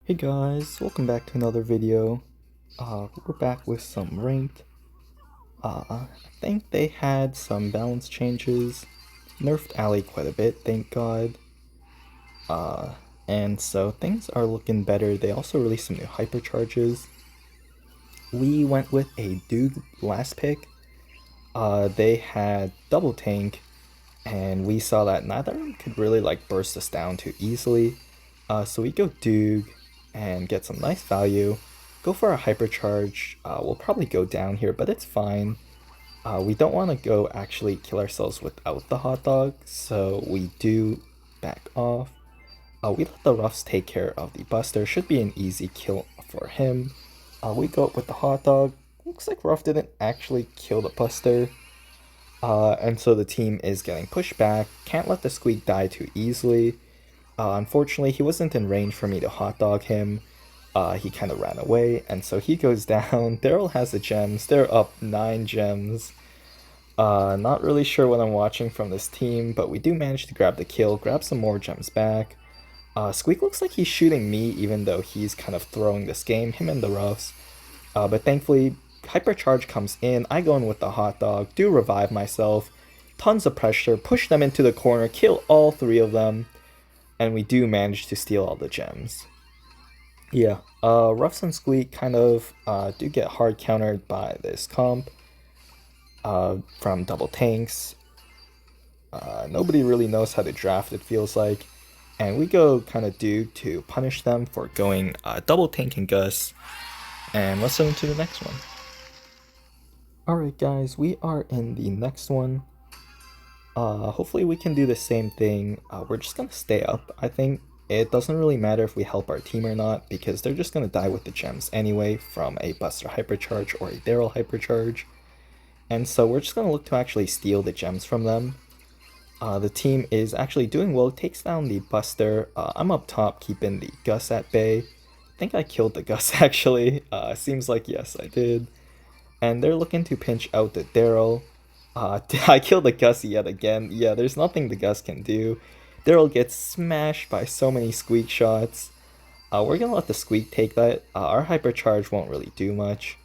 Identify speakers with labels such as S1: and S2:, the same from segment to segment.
S1: Hey guys, welcome back to another video. We're back with some ranked. I think they had some balance changes, nerfed Ally quite a bit, thank god. Uh, and so things are looking better. They also released some new hypercharges. We went with a Duke last pick. They had double tank, and we saw that neither of them could really like burst us down too easily. So we go Duke and get some nice value. Go for a hypercharge. We'll probably go down here, but it's fine. We don't want to go actually kill ourselves without the hot dog, so we do back off. We let the roughs take care of the buster. Should be an easy kill for him. We go up with the hot dog. Looks like Ruff didn't actually kill the buster. And so the team is getting pushed back. Can't let the squeak die too easily. Unfortunately, he wasn't in range for me to hot dog him. He kind of ran away, and so he goes down. Daryl has the gems. They're up 9 gems. Not really sure what I'm watching from this team, but we do manage to grab the kill, grab some more gems back. Squeak looks like he's shooting me, even though he's kind of throwing this game, him and the roughs. But thankfully, hypercharge comes in. I go in with the hot dog, do revive myself. Tons of pressure, push them into the corner, kill all 3 of them. And we do manage to steal all the gems. Yeah, Ruffs and Squeak kind of do get hard countered by this comp from double tanks. Nobody really knows how to draft, it feels like. And we go kind of Duke to punish them for going double tank and Gus. And let's move to the next one. Alright guys, we are in the next one. Hopefully we can do the same thing. We're just gonna stay up, I think. It doesn't really matter if we help our team or not, because they're just gonna die with the gems anyway from a Buster Hypercharge or a Daryl Hypercharge. And so we're just gonna look to actually steal the gems from them. The team is actually doing well, takes down the Buster. I'm up top keeping the Gus at bay. I think I killed the Gus actually. Seems like yes, I did. And they're looking to pinch out the Daryl. I killed the Gus yet again. Yeah, there's nothing the Gus can do. Daryl gets smashed by so many Squeak shots. We're gonna let the Squeak take that. Our hypercharge won't really do much.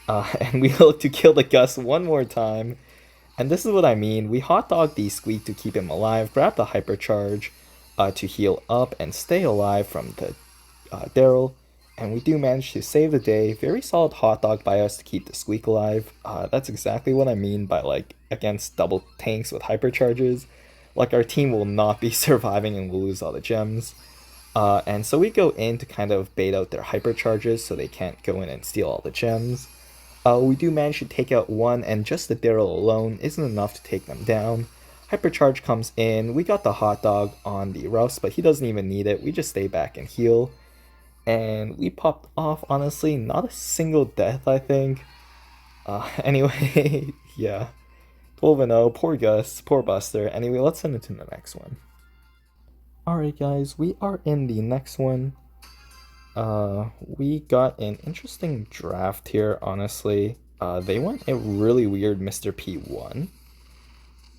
S1: And we look to kill the Gus one more time. And this is what I mean. We hot dog the Squeak to keep him alive, grab the hypercharge to heal up and stay alive from the Daryl. And we do manage to save the day. Very solid hot dog by us to keep the Squeak alive. That's exactly what I mean by like against double tanks with hypercharges. Like our team will not be surviving and we'll lose all the gems. And so we go in to kind of bait out their hypercharges so they can't go in and steal all the gems. We do manage to take out one, and just the Daryl alone isn't enough to take them down. Hypercharge comes in. We got the hot dog on the Rouse, but he doesn't even need it. We just stay back and heal. And we popped off, honestly. Not a single death, I think. Anyway, yeah. 12-0. Poor Gus. Poor Buster. Anyway, let's send it to the next one. Alright, guys. We are in the next one. We got an interesting draft here, honestly. They went a really weird Mr. P1.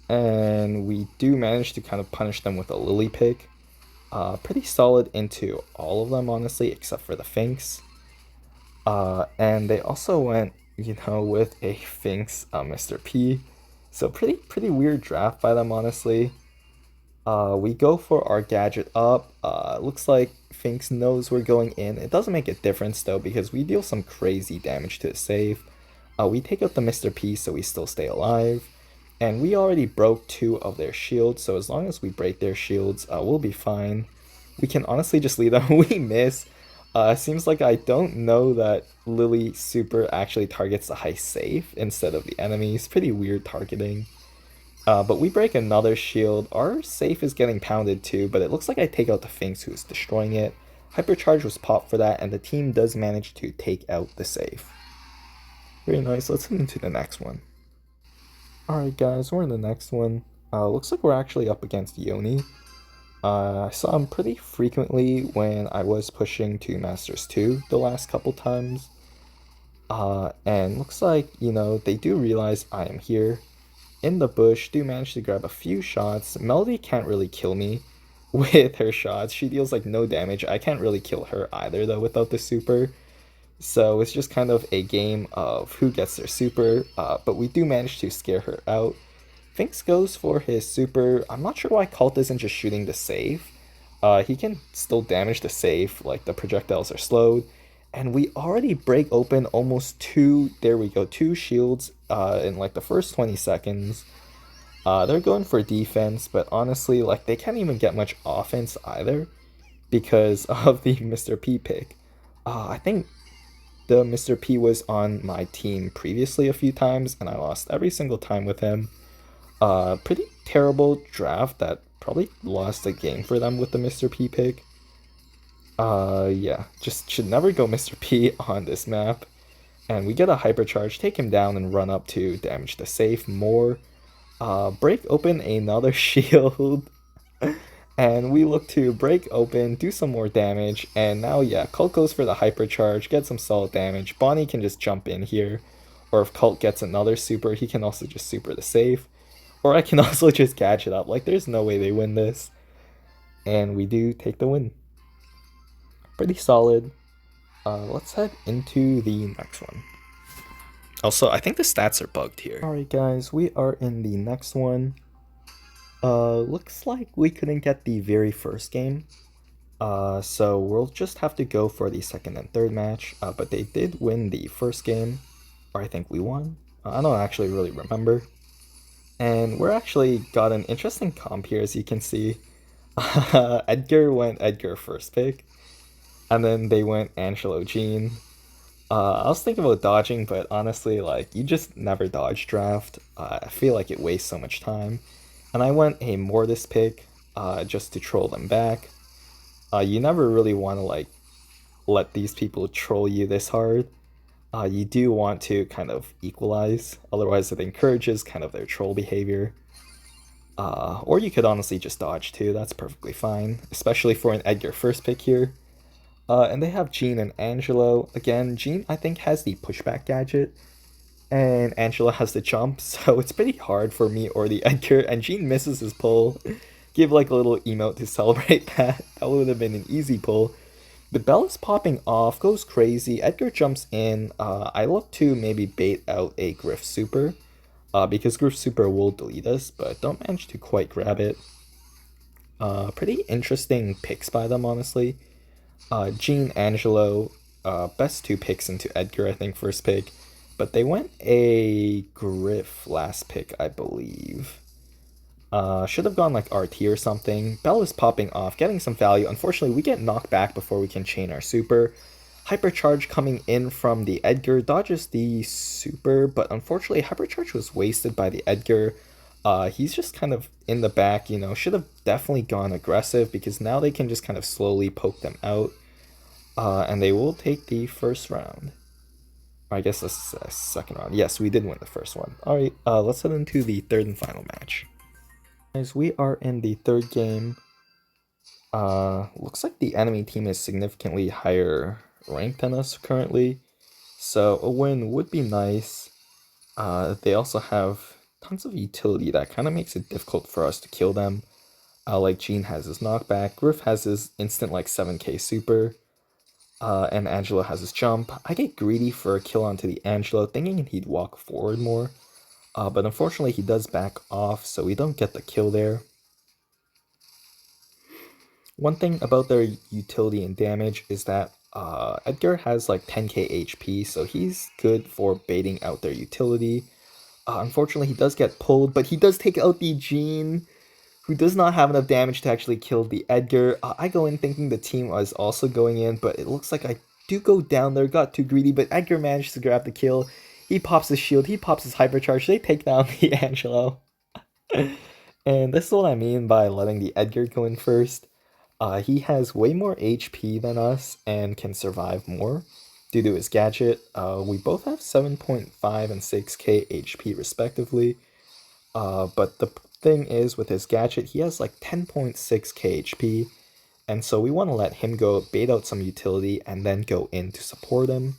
S1: And we do manage to kind of punish them with a Lily pick. Pretty solid into all of them, honestly, except for the Finks. And they also went, with a Finks Mr. P. So pretty weird draft by them, honestly. We go for our gadget up. Looks like Finks knows we're going in. It doesn't make a difference though, because we deal some crazy damage to the save. We take out the Mr. P so we still stay alive. And we already broke 2 of their shields, so as long as we break their shields, we'll be fine. We can honestly just leave them. We miss. Seems like I don't know that Lily Super actually targets the high safe instead of the enemies. Pretty weird targeting. But we break another shield. Our safe is getting pounded too, but it looks like I take out the Finks who is destroying it. Hypercharge was popped for that, and the team does manage to take out the safe. Very nice. Let's move into the next one. Alright guys, we're in the next one. Looks like we're actually up against Yoni. I saw him pretty frequently when I was pushing to Masters 2 the last couple times. And looks like, they do realize I am here. In the bush, do manage to grab a few shots. Melody can't really kill me. with her shots. She deals like no damage. I can't really kill her either though without the super. So it's just kind of a game of who gets their super, but we do manage to scare her out. Finks goes for his super. I'm not sure why Cult isn't just shooting the save. He can still damage the save, like the projectiles are slowed. And we already break open almost two, there we go, two shields in like the first 20 seconds. They're going for defense, but honestly, like they can't even get much offense either because of the Mr. P pick. I think the Mr. P was on my team previously a few times, and I lost every single time with him. Pretty terrible draft that probably lost the game for them with the Mr. P pick. Yeah, just should never go Mr. P on this map. And we get a hypercharge, take him down, and run up to damage the safe more. Break open another shield. And we look to break open, do some more damage, and now, yeah, Cult goes for the hypercharge, get some solid damage. Bonnie can just jump in here, or if Cult gets another super, he can also just super the safe. Or I can also just catch it up. Like, there's no way they win this. And we do take the win. Pretty solid. Let's head into the next one. Also, I think the stats are bugged here. Alright guys, we are in the next one. Looks like we couldn't get the very first game. So we'll just have to go for the second and third match. But they did win the first game. Or I think we won. I don't actually really remember. And we're actually got an interesting comp here, as you can see. Edgar went Edgar first pick. And then they went Angelo Jean. I was thinking about dodging, but honestly, like, you just never dodge draft. I feel like it wastes so much time. And I went a Mortis pick, just to troll them back. You never really want to, like, let these people troll you this hard. You do want to kind of equalize, otherwise it encourages kind of their troll behavior. Or you could honestly just dodge too, that's perfectly fine, especially for an Edgar first pick here. And they have Jean and Angelo. Again, Jean, I think, has the pushback gadget, and Angelo has the jump, so it's pretty hard for me or the Edgar, and Jean misses his pull. Give like a little emote to celebrate that. That would have been an easy pull. The bell is popping off, goes crazy. Edgar jumps in. I look to maybe bait out a Griff Super, because Griff Super will delete us, but don't manage to quite grab it. Pretty interesting picks by them, honestly. Jean, Angelo, best two picks into Edgar, I think, first pick. But they went a Griff last pick, I believe. Should have gone like RT or something. Bell is popping off, getting some value. Unfortunately, we get knocked back before we can chain our super. Hypercharge coming in from the Edgar, dodges the super, but unfortunately Hypercharge was wasted by the Edgar. He's just kind of in the back, you know, should have definitely gone aggressive because now they can just kind of slowly poke them out. And they will take the first round. I guess this is a second round. Yes, we did win the first one. Alright, let's head into the third and final match. Guys, we are in the third game. Looks like the enemy team is significantly higher ranked than us currently. So a win would be nice. They also have tons of utility that kind of makes it difficult for us to kill them. Like Jean has his knockback, Griff has his instant like 7k super, and Angelo has his jump. I get greedy for a kill onto the Angelo, thinking he'd walk forward more. But unfortunately he does back off, so we don't get the kill there. One thing about their utility and damage is that Edgar has like 10k HP, so he's good for baiting out their utility. Unfortunately, he does get pulled, but he does take out the Jean, who does not have enough damage to actually kill the Edgar. I go in thinking the team was also going in, but it looks like I do go down there, got too greedy, but Edgar managed to grab the kill. He pops his shield, he pops his hypercharge, they take down the Angelo. And this is what I mean by letting the Edgar go in first. He has way more HP than us and can survive more due to his gadget. We both have 7.5 and 6k HP respectively. But the thing is, with his gadget, he has like 10.6k HP. And so we want to let him go, bait out some utility, and then go in to support him.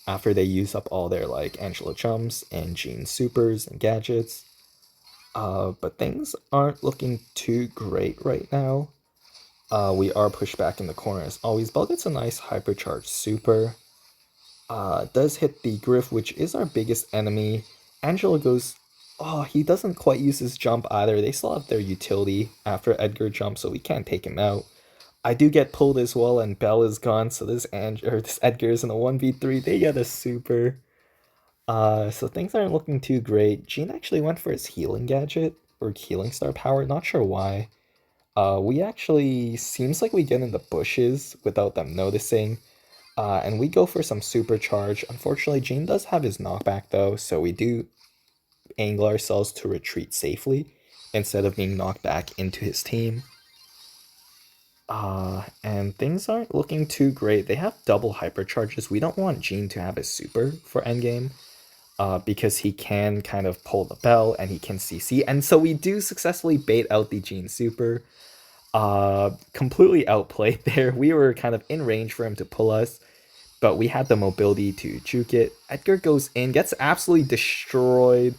S1: After they use up all their like Angelo jumps and Jean supers and gadgets. But things aren't looking too great right now. We are pushed back in the corner as always. Bell gets a nice hypercharged super. Does hit the Griff, which is our biggest enemy. Angelo goes, oh, he doesn't quite use his jump either. They still have their utility after Edgar jumps, so we can't take him out. I do get pulled as well, and Bell is gone, so this Edgar is in a 1v3. They get a super. So things aren't looking too great. Gene actually went for his healing gadget, or healing star power, not sure why. We actually, seems like we get in the bushes without them noticing. And we go for some supercharge. Unfortunately, Gene does have his knockback though, so we do angle ourselves to retreat safely instead of being knocked back into his team. And things aren't looking too great. They have double hypercharges. We don't want Gene to have his super for endgame, because he can kind of pull the bell and he can CC. And so we do successfully bait out the Gene super. Completely outplayed there. We were kind of in range for him to pull us, but we had the mobility to juke it. Edgar goes in, gets absolutely destroyed.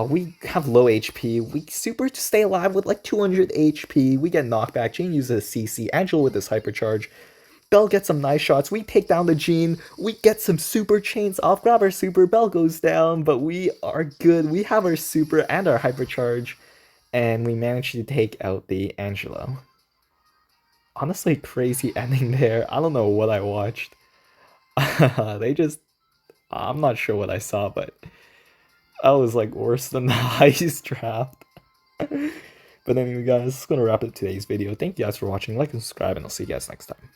S1: We have low HP. We super to stay alive with like 200 HP. We get knocked back. Gene uses a CC. Angelo with his hypercharge. Bell gets some nice shots. We take down the Gene. We get some super chains off. Grab our super. Bell goes down, but we are good. We have our super and our hypercharge, and we manage to take out the Angelo. Honestly, crazy ending there. I don't know what I watched. They just, I'm not sure what I saw, but I was like worse than the highest draft. But anyway, guys, this is gonna wrap up today's video. Thank you guys for watching. Like and subscribe, and I'll see you guys next time.